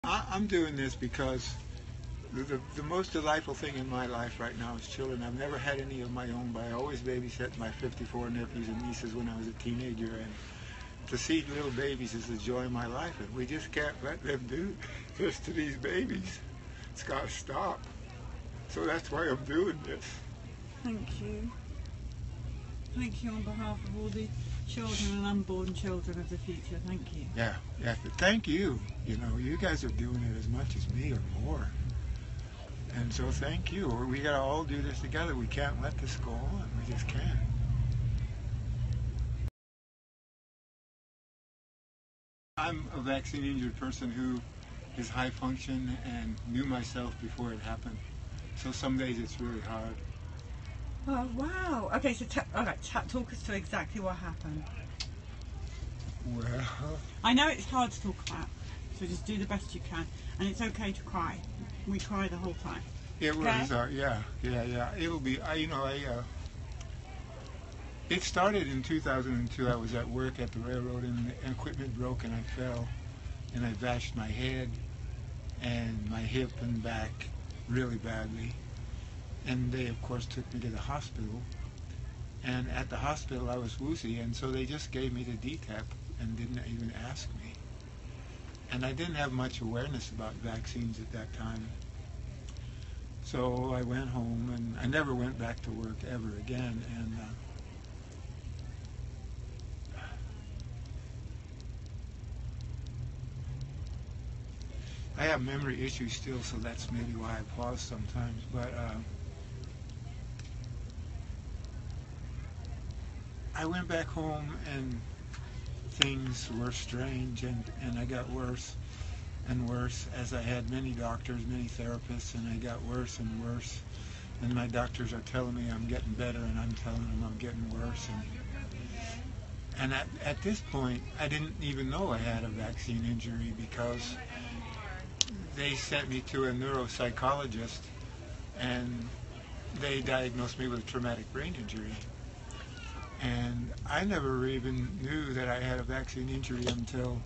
I'm doing this because the most delightful thing in my life right now is children. I've never had any of my own, but I always babysat my 54 nephews and nieces when I was a teenager, and to see little babies is the joy of my life, and we just can't let them do this to these babies. It's got to stop. So that's why I'm doing this. Thank you. Thank you on behalf of all the children and unborn children of the future. Thank you. Yeah. Thank you. You know, you guys are doing it as much as me or more. And so thank you. We got to all do this together. We can't let this go on. We just can't. I'm a vaccine injured person who is high function and knew myself before it happened. So some days it's really hard. Oh, wow. Okay, so talk us through exactly what happened. Well, I know it's hard to talk about, so just do the best you can. And it's okay to cry. We cry the whole time. it was, yeah. It'll be, it started in 2002. I was at work at the railroad and the equipment broke and I fell and I bashed my head and my hip and back really badly. And they, of course, took me to the hospital. And at the hospital, I was woozy, and so they just gave me the DTaP and didn't even ask me. And I didn't have much awareness about vaccines at that time. So I went home, and I never went back to work ever again. And I have memory issues still, so that's maybe why I pause sometimes. But I went back home and things were strange, and I got worse and worse as I had many doctors, many therapists, and I got worse and worse. And my doctors are telling me I'm getting better, and I'm telling them I'm getting worse. And at this point, I didn't even know I had a vaccine injury because they sent me to a neuropsychologist, and they diagnosed me with traumatic brain injury. And I never even knew that I had a vaccine injury until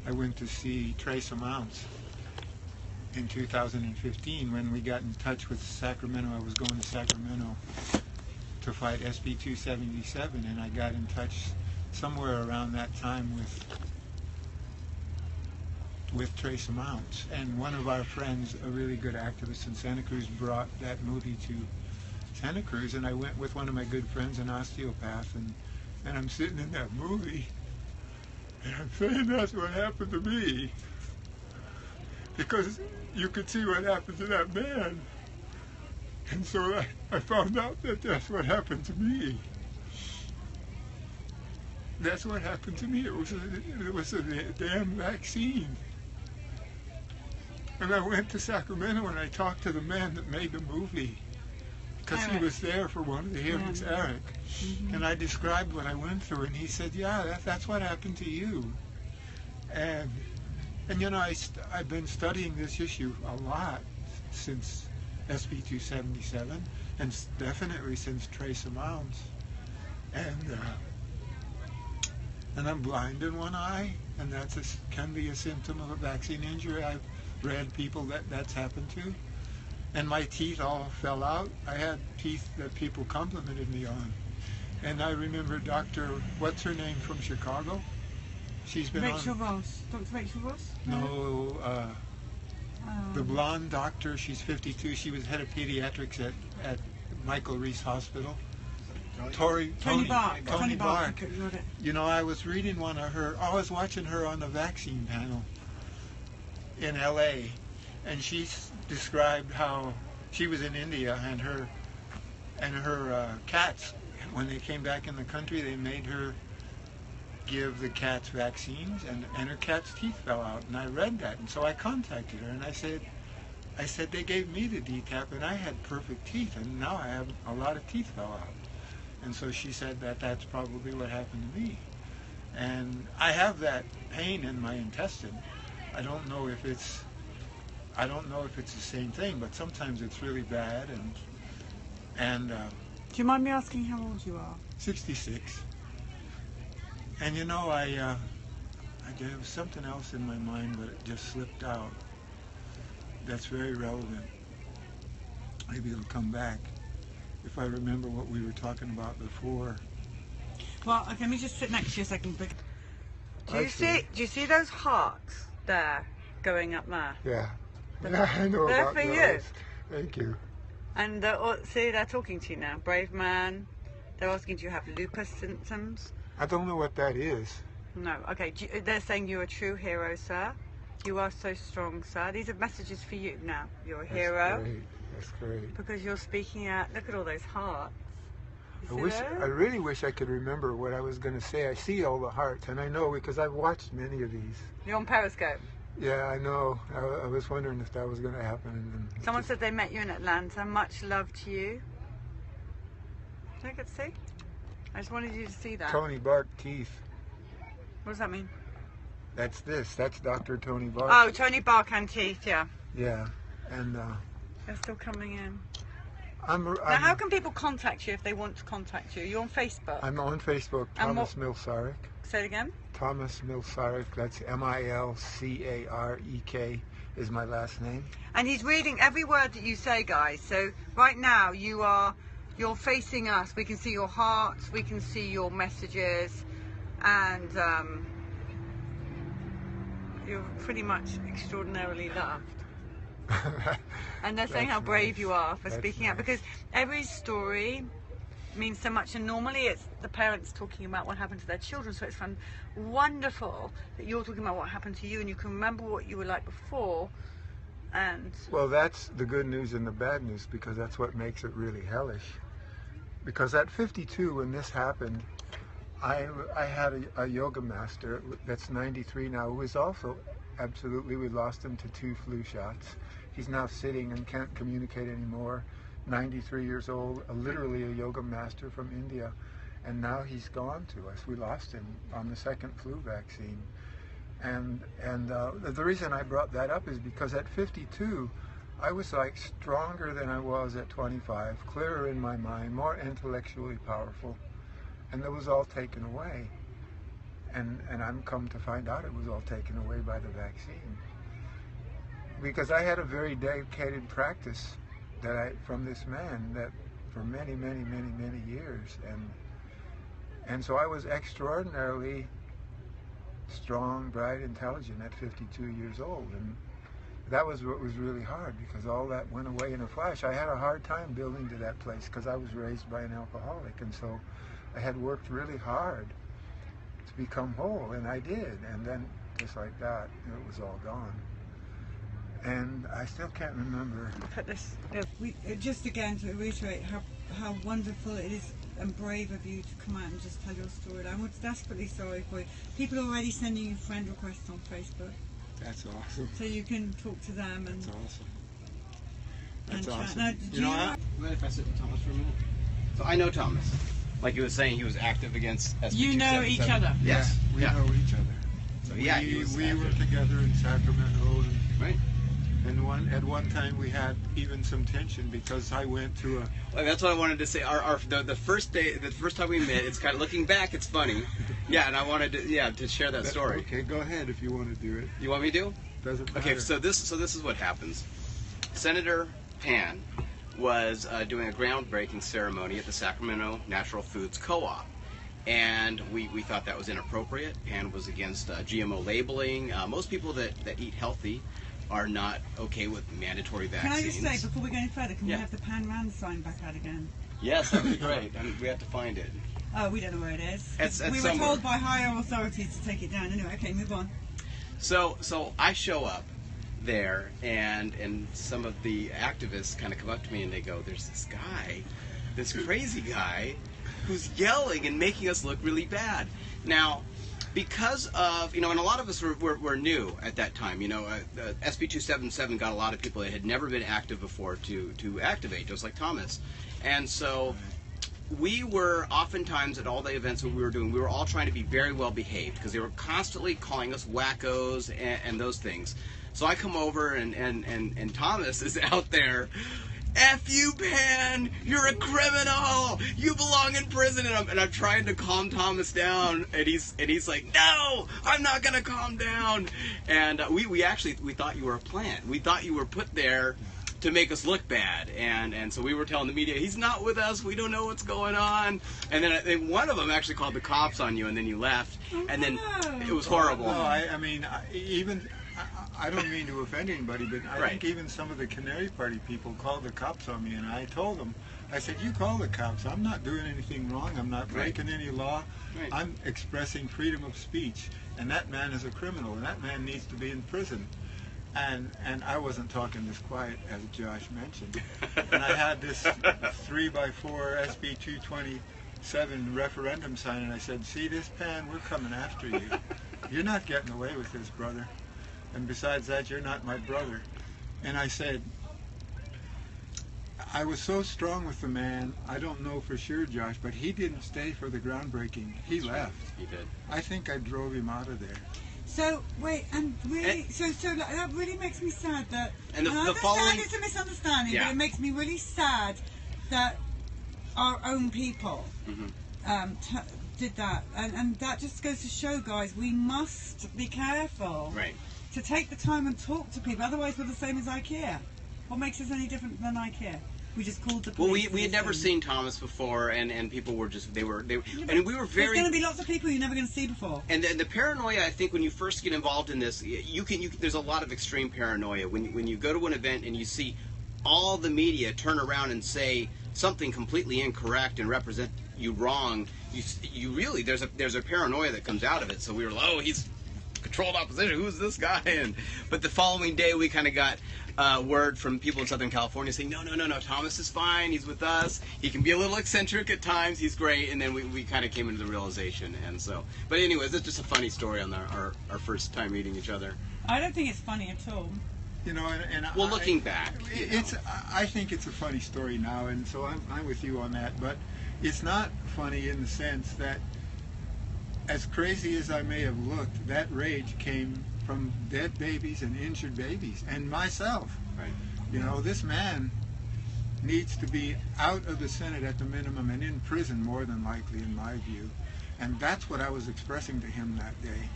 I went to see Trace Amounts in 2015 when we got in touch with Sacramento. I was going to Sacramento to fight SB 277, and I got in touch somewhere around that time with Trace Amounts. And one of our friends, a really good activist in Santa Cruz, brought that movie to Santa Cruz, and I went with one of my good friends, an osteopath, and I'm sitting in that movie, and I'm saying that's what happened to me, because you could see what happened to that man, and so I found out that that's what happened to me. That's what happened to me. It was a damn vaccine. And I went to Sacramento and I talked to the man that made the movie, because he was there for one of the hearings, Eric. Mm-hmm. And I described what I went through, and he said, yeah, that's what happened to you. And you know, I've been studying this issue a lot since SB 277, and definitely since Trace Amounts. And I'm blind in one eye, and can be a symptom of a vaccine injury. I've read people that's happened to. And my teeth all fell out. I had teeth that people complimented me on. And I remember Dr. what's her name from Chicago? She's been Rachel Ross. Dr. Rachel Ross? No, the blonde doctor, she's 52. She was head of pediatrics at Michael Reese Hospital. Tony Bark. You know, I was reading I was watching her on the vaccine panel in LA, and she described how she was in India, and her cats, when they came back in the country, they made her give the cats vaccines, and her cat's teeth fell out. And I read that, and so I contacted her, and I said they gave me the DTaP, and I had perfect teeth, and now I have a lot of teeth fell out. And so she said that's probably what happened to me. And I have that pain in my intestine. I don't know if it's the same thing, but sometimes it's really bad. And do you mind me asking how old you are? 66. And you know, there was something else in my mind, but it just slipped out. that's very relevant. Maybe it'll come back if I remember what we were talking about before. Well, okay, let me just sit next to you a second. Do I you see? Do you see those hearts there going up there? Yeah. Yeah, I know They're about for you. those. Thank you. And see, they're talking to you now. Brave man. They're asking, do you have lupus symptoms? I don't know what that is. No. Okay. They're saying you're a true hero, sir. You are so strong, sir. These are messages for you now. You're a hero. That's great. That's great. Because you're speaking out. Look at all those hearts. I really wish I could remember what I was going to say. I see all the hearts, and I know because I've watched many of these. You're on Periscope. Yeah, I know. I was wondering if that was going to happen. And Someone said they met you in Atlanta. Much love to you. Did I get to see? I just wanted you to see that. Tony Bark teeth. What does that mean? That's this. That's Dr. Tony Bark. Oh, Tony Bark and teeth, yeah. Yeah, and They're still coming in. I'm Now, how can people contact you if they want to contact you? You're on Facebook. I'm on Facebook. And Thomas Milsarek. Say it again. Thomas Milsarek. That's Milcarek is my last name. And he's reading every word that you say, guys. So right now you're facing us. We can see your hearts. We can see your messages, and you're pretty much extraordinarily loved. And they're saying how brave you are for speaking out, because every story means so much, and normally it's the parents talking about what happened to their children, so it's wonderful that you're talking about what happened to you and you can remember what you were like before. And well, that's the good news and the bad news, because that's what makes it really hellish. Because at 52, when this happened, I had a yoga master that's 93 now, who is also absolutely, we lost him to 2 flu shots. He's now sitting and can't communicate anymore. 93 years old, literally a yoga master from India. And now he's gone to us. We lost him on the 2nd flu vaccine. And the reason I brought that up is because at 52, I was like stronger than I was at 25, clearer in my mind, more intellectually powerful. And that was all taken away. And I'm come to find out it was all taken away by the vaccine. Because I had a very dedicated practice from this man that for many, many, many, many years. And so I was extraordinarily strong, bright, intelligent at 52 years old. And that was what was really hard, because all that went away in a flash. I had a hard time building to that place because I was raised by an alcoholic. And so I had worked really hard to become whole, and I did. And then just like that, it was all gone. And I still can't remember. Put this. Just again to reiterate how wonderful it is and brave of you to come out and just tell your story. I'm desperately sorry for you. People are already sending you friend requests on Facebook. That's awesome. So you can talk to them and. That's awesome. That's awesome. Mind if I sit with Thomas for a minute? So I know Thomas. Like he was saying, he was active against SB 277. You know each other. Yes. We know each other. So yeah, we were together in Sacramento. Right. And at one time we had even some tension because I went to a. Well, that's what I wanted to say. The first time we met, it's kind of looking back, it's funny. Yeah, and I wanted to share that story. Okay, go ahead if you want to do it. You want me to? Doesn't matter. Okay, so this is what happens. Senator Pan was doing a groundbreaking ceremony at the Sacramento Natural Foods Co-op. And we thought that was inappropriate. Pan was against GMO labeling. Most people that eat healthy are not okay with mandatory vaccines. Can I just say, before we go any further, can we have the Pan Rand sign back out again? Yes, that'd be great. And we have to find it. Oh, we don't know where it is. We were told by higher authorities to take it down. Anyway, okay, move on. So I show up there, and some of the activists kind of come up to me and they go, "There's this guy, this crazy guy, who's yelling and making us look really bad." Now, because of, and a lot of us were new at that time. SB 277 got a lot of people that had never been active before to activate, just like Thomas. And so we were oftentimes at all the events that we were doing, we were all trying to be very well behaved because they were constantly calling us wackos and those things. So I come over and Thomas is out there F you, Pan! You're a criminal! You belong in prison! And I'm trying to calm Thomas down, and he's like, no! I'm not gonna calm down! And we thought you were a plant. We thought you were put there to make us look bad, and so we were telling the media, he's not with us, we don't know what's going on. And then one of them actually called the cops on you, and then you left, and then it was horrible. No, I mean, I don't mean to offend anybody, but I think even some of the Canary Party people called the cops on me, and I told them, I said, you call the cops. I'm not doing anything wrong. I'm not breaking any law. Right. I'm expressing freedom of speech, and that man is a criminal, and that man needs to be in prison. And I wasn't talking this quiet, as Josh mentioned. And I had this 3x4 SB 227 referendum sign, and I said, see this, Pan, we're coming after you. You're not getting away with this, brother. And besides that, you're not my brother. And I said, I was so strong with the man, I don't know for sure, Josh, but he didn't stay for the groundbreaking. He left. He did. I think I drove him out of there. So wait, and really, so like, that really makes me sad that. And I the understand following, it's a misunderstanding, Yeah. but it makes me really sad that our own people did that, and that just goes to show, guys, we must be careful right? to take the time and talk to people. Otherwise, we're the same as IKEA. What makes us any different than IKEA? We just called the police. Well, we had never seen Thomas before, and people were just and we were There's very. going to be lots of people you're never going to see before. And the paranoia, I think, when you first get involved in this, you can there's a lot of extreme paranoia when you go to an event and you see all the media turn around and say something completely incorrect and represent you wrong. You really there's a paranoia that comes out of it. So we were like, oh, he's controlled opposition. Who's this guy? But the following day, we kind of got word from people in Southern California saying, no, Thomas is fine. He's with us. He can be a little eccentric at times. He's great. And then we kind of came into the realization. And so, but anyways, it's just a funny story on our first time meeting each other. I don't think it's funny at all. You know, and Well, looking back, I think it's a funny story now, and so I'm with you on that. But it's not funny in the sense that, as crazy as I may have looked, that rage came from dead babies and injured babies and myself. Right. You know, this man needs to be out of the Senate at the minimum and in prison more than likely, in my view. And that's what I was expressing to him that day.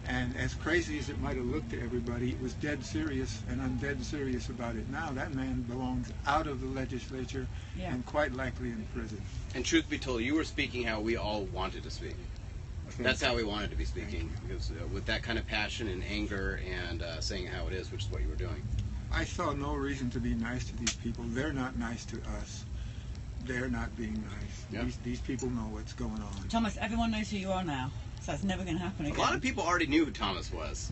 And as crazy as it might have looked to everybody, it was dead serious, and I'm dead serious about it now. That man belongs out of the legislature and quite likely in prison. And truth be told, you were speaking how we all wanted to speak. That's how we wanted to be speaking, because with that kind of passion and anger and saying how it is, which is what you were doing. I saw no reason to be nice to these people. They're not nice to us. They're not being nice. Yep. These people know what's going on. Thomas, everyone knows who you are now, so that's never going to happen again. A lot of people already knew who Thomas was.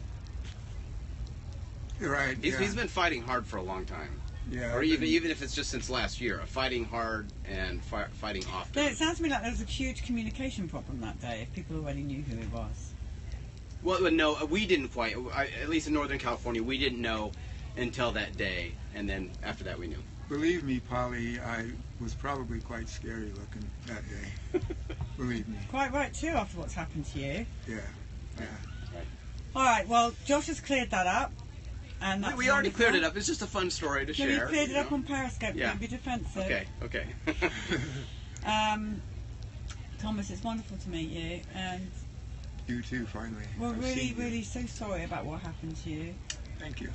Right. He's been fighting hard for a long time. Yeah. Or even if it's just since last year, fighting hard and fighting often. But it sounds to me like there was a huge communication problem that day, if people already knew who it was. Well, no, we didn't quite. At least in Northern California, we didn't know until that day, and then after that we knew. Believe me, Polly, I was probably quite scary looking that day. Believe me. Quite right too, after what's happened to you. Yeah. All right, well, Josh has cleared that up. And that's We already wonderful. cleared it up. It's just a fun story to No, share. you cleared it up know? on Periscope. Yeah. Don't be defensive. Okay. Thomas, it's wonderful to meet you, and You too, finally. we're I've really, seen you. really so sorry about what happened to you. Thank you.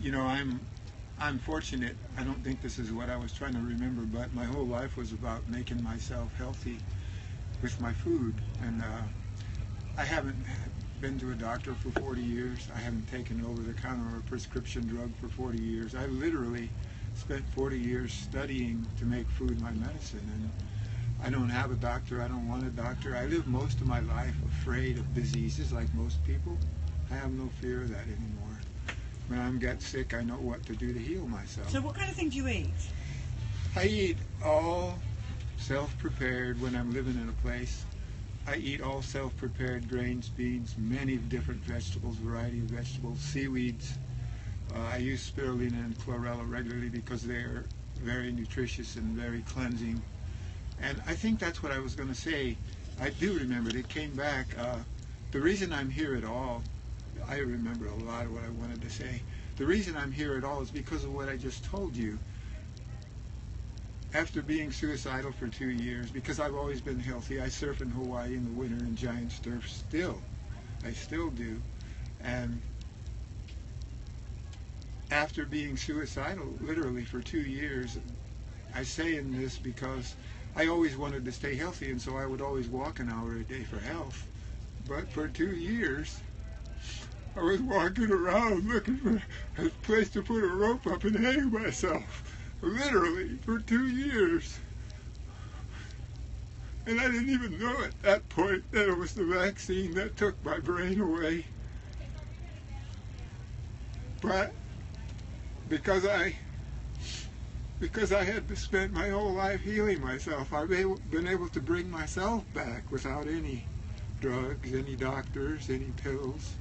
You know, I'm fortunate. I don't think this is what I was trying to remember, but my whole life was about making myself healthy with my food. And I haven't been to a doctor for 40 years. I haven't taken over-the-counter or prescription drug for 40 years. I literally spent 40 years studying to make food my medicine. And I don't have a doctor. I don't want a doctor. I live most of my life afraid of diseases like most people. I have no fear of that anymore. When I get sick, I know what to do to heal myself. So what kind of thing do you eat? I eat all self-prepared when I'm living in a place. I eat all self-prepared grains, beans, many different vegetables, variety of vegetables, seaweeds. I use spirulina and chlorella regularly because they are very nutritious and very cleansing. And I think that's what I was going to say. I do remember it. It came back. The reason I'm here at all, I remember a lot of what I wanted to say. The reason I'm here at all is because of what I just told you. after being suicidal for 2 years, because I've always been healthy, I surf in Hawaii in the winter in giant surf still. I still do. And after being suicidal literally for 2 years, I say in this because I always wanted to stay healthy, and so I would always walk an hour a day for health. But for 2 years, I was walking around looking for a place to put a rope up and hang myself. Literally, for 2 years. And I didn't even know at that point that it was the vaccine that took my brain away. But because I had spent my whole life healing myself, I've been able to bring myself back without any drugs, any doctors, any pills,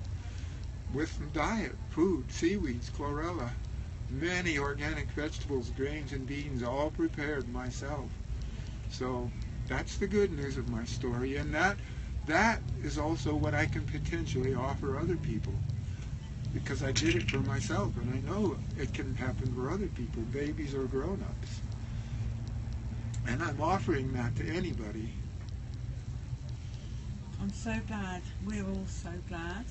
with diet, food, seaweeds, chlorella, many organic vegetables, grains, and beans, all prepared myself. So that's the good news of my story, and that is also what I can potentially offer other people, because I did it for myself, and I know it can happen for other people, babies or grown-ups. And I'm offering that to anybody. I'm so glad. We're all so glad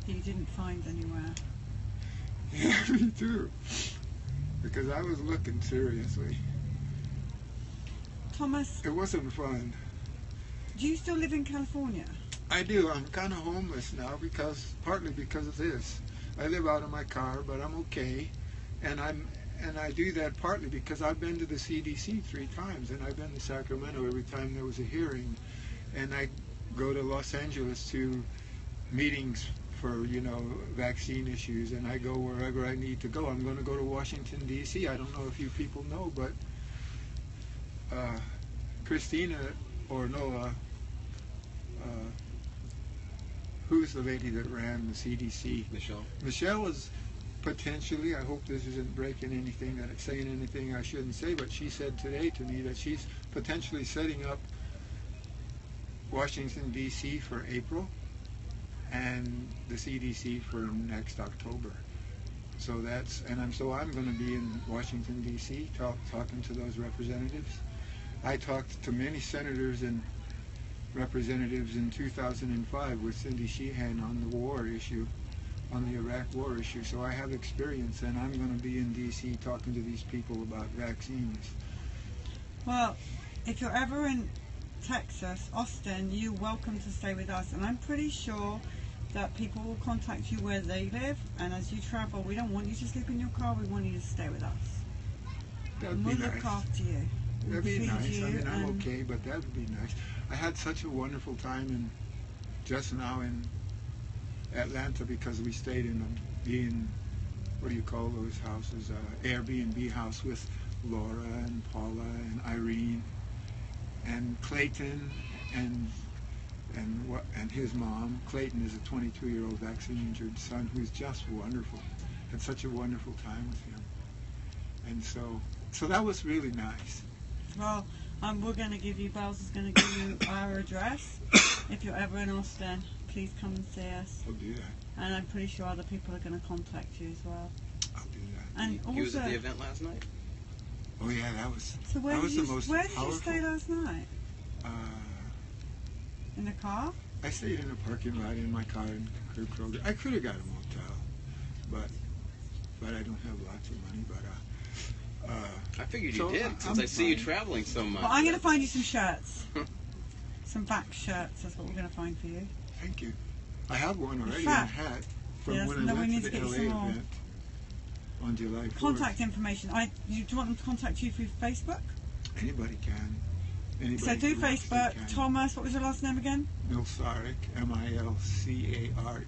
that you didn't find anywhere. Yeah, me too. Because I was looking seriously. Thomas, It wasn't fun. do you still live in California? I do. I'm kind of homeless now, partly because of this. I live out of my car, but I'm okay. And I do that partly because I've been to the CDC 3 times, and I've been to Sacramento every time there was a hearing. And I go to Los Angeles to meetings for, vaccine issues, and I go wherever I need to go. I'm going to go to Washington, D.C. I don't know if you people know, but Christina or Noah, who's the lady that ran the CDC? Michelle. Michelle is potentially, I hope this isn't breaking anything, that it's saying anything I shouldn't say, but she said today to me that she's potentially setting up Washington, D.C. for April, and the CDC for next October. So I'm going to be in Washington, D.C. talking to those representatives. I talked to many senators and representatives in 2005 with Cindy Sheehan on the war issue, on the Iraq war issue. So I have experience, and I'm going to be in D.C. talking to these people about vaccines. Well, if you're ever in Texas, Austin, you're welcome to stay with us, and I'm pretty sure that people will contact you where they live, and as you travel, we don't want you to sleep in your car, we want you to stay with us. That'd And be we'll nice. look after you. We'll That'd be feed nice. you, I mean, I'm and okay, but that would be nice. I had such a wonderful time just now in Atlanta, because we stayed in what do you call those houses? Airbnb house with Laura and Paula and Irene and Clayton and his mom. Clayton is a 22-year-old vaccine-injured son who's just wonderful. Had such a wonderful time with him, and so that was really nice. well, we're going to give you, Bells is going to give you our address. If you're ever in Austin, please come and see us. I'll do that. And I'm pretty sure other people are going to contact you as well. I'll do that. And He was at also, the event last night? Oh yeah, that was. so where that did was you the most where did you powerful. stay last night? Uh, In the car? I stayed in a parking lot in my car in Kroger. I could have got a motel, but I don't have lots of money. But I figured So, you did, since I'm I see you fine. traveling so much. Well, I'm going to find you some shirts. Some vax shirts, that's what we're going to find for you. thank you. I have one already, fact, a hat from yes, when no, I we went need to to the get you LA some more. event on July 4th. Contact information. Do you want them to contact you through Facebook? Anybody can. Anybody So do who wants to Facebook. can. Thomas, what was your last name again? Milcarek, Milcarek.